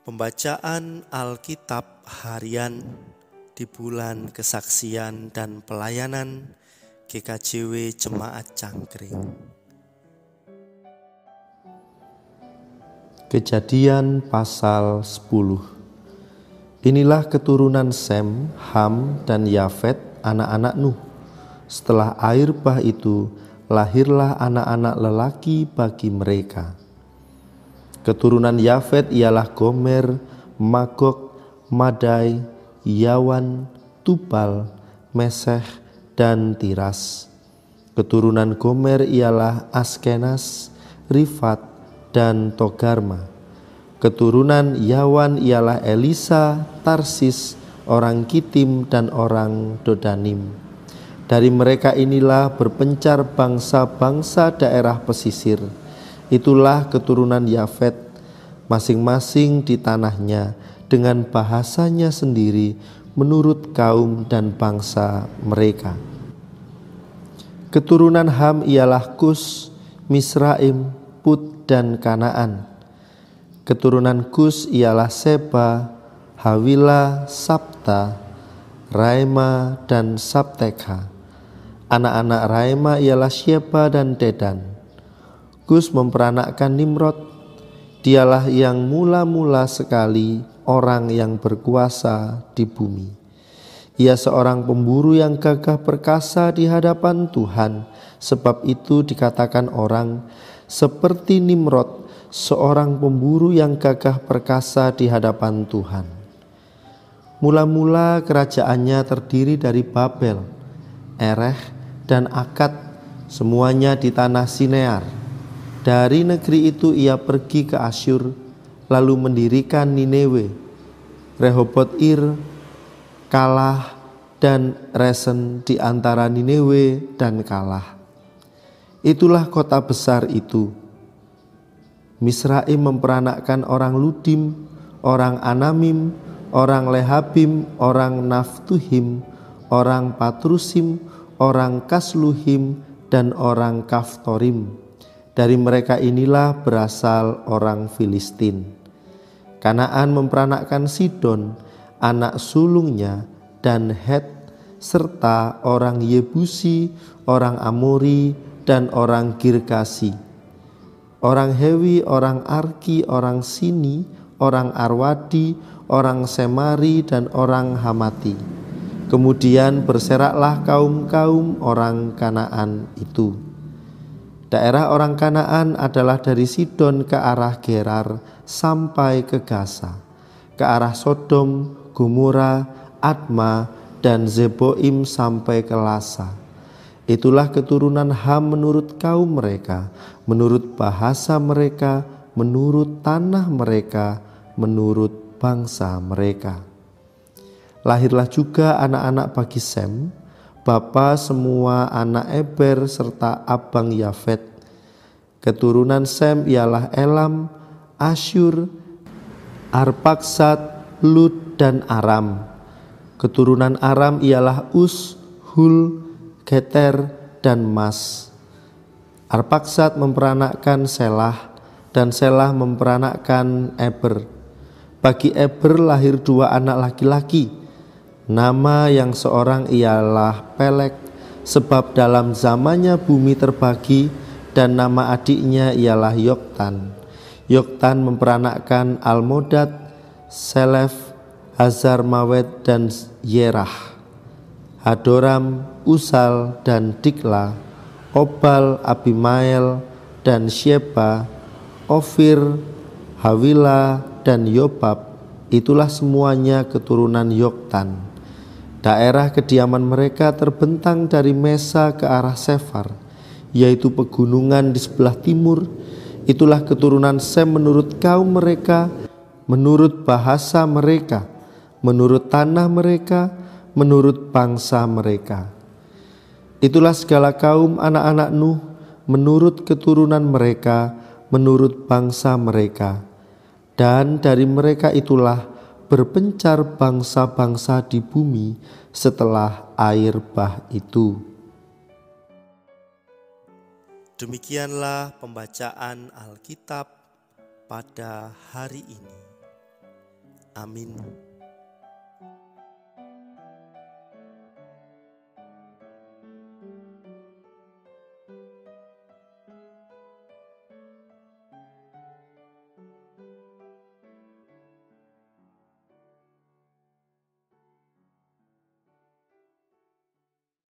Pembacaan Alkitab harian di bulan kesaksian dan pelayanan GKJW Jemaat Cangkring. Kejadian pasal 10. Inilah keturunan Sem, Ham, dan Yafet, anak-anak Nuh. Setelah air bah itu, lahirlah anak-anak lelaki bagi mereka. Keturunan Yafet ialah Gomer, Magog, Madai, Yawan, Tubal, Meseh, dan Tiras. Keturunan Gomer ialah Askenas, Rifat, dan Togarma. Keturunan Yawan ialah Elisa, Tarsis, orang Kitim, dan orang Dodanim. Dari mereka inilah berpencar bangsa-bangsa daerah pesisir. Itulah keturunan Yafet, masing-masing di tanahnya, dengan bahasanya sendiri menurut kaum dan bangsa mereka. Keturunan Ham ialah Kus, Misraim, Put, dan Kanaan. Keturunan Kus ialah Seba, Hawila, Sabta, Raima, dan Sabteka. Anak-anak Raima ialah Sheba dan Dedan. Kus memperanakkan Nimrod. Dialah yang mula-mula sekali orang yang berkuasa di bumi. Ia seorang pemburu yang gagah perkasa di hadapan Tuhan. Sebab itu dikatakan orang seperti Nimrod, seorang pemburu yang gagah perkasa di hadapan Tuhan. Mula-mula kerajaannya terdiri dari Babel, Ereh, dan Akad, semuanya di tanah Sinear. Dari negeri itu ia pergi ke Asyur, lalu mendirikan Ninewe, Rehoboth-ir, Kalah, dan Resen di antara Ninewe dan Kalah. Itulah kota besar itu. Misraim memperanakkan orang Ludim, orang Anamim, orang Lehabim, orang Naftuhim, orang Patrusim, orang Kasluhim, dan orang Kaftorim. Dari mereka inilah berasal orang Filistin. Kanaan memperanakkan Sidon, anak sulungnya, dan Het, serta orang Yebusi, orang Amori, dan orang Girgasi. Orang Hewi, orang Arki, orang Sini, orang Arwadi, orang Semari, dan orang Hamati. Kemudian berseraklah kaum-kaum orang Kanaan itu. Daerah orang Kanaan adalah dari Sidon ke arah Gerar sampai ke Gaza, ke arah Sodom, Gomora, Adma, dan Zeboim sampai ke Lasa. Itulah keturunan Ham menurut kaum mereka, menurut bahasa mereka, menurut tanah mereka, menurut bangsa mereka. Lahirlah juga anak-anak bagi Sem, bapa semua anak Eber serta abang Yafet. Keturunan Sem ialah Elam, Asyur, Arpaksad, Lud, dan Aram. Keturunan Aram ialah Us, Hul, Geter, dan Mas. Arpaksad memperanakkan Selah, dan Selah memperanakkan Eber. Bagi Eber lahir dua anak laki-laki. Nama yang seorang ialah Pelek, sebab dalam zamannya bumi terbagi, dan nama adiknya ialah Yoktan. Yoktan memperanakkan Almodad, Selef, Hazarmawet, dan Yerah. Hadoram, Usal, dan Dikla, Obal, Abimael, dan Sheba, Ofir, Hawila, dan Yobab. Itulah semuanya keturunan Yoktan. Daerah kediaman mereka terbentang dari Mesa ke arah Sefar, yaitu pegunungan di sebelah timur. Itulah keturunan Sem menurut kaum mereka, menurut bahasa mereka, menurut tanah mereka, menurut bangsa mereka. Itulah segala kaum anak-anak Nuh menurut keturunan mereka, menurut bangsa mereka. Dan dari mereka itulah berpencar bangsa-bangsa di bumi setelah air bah itu. Demikianlah pembacaan Alkitab pada hari ini. Amin.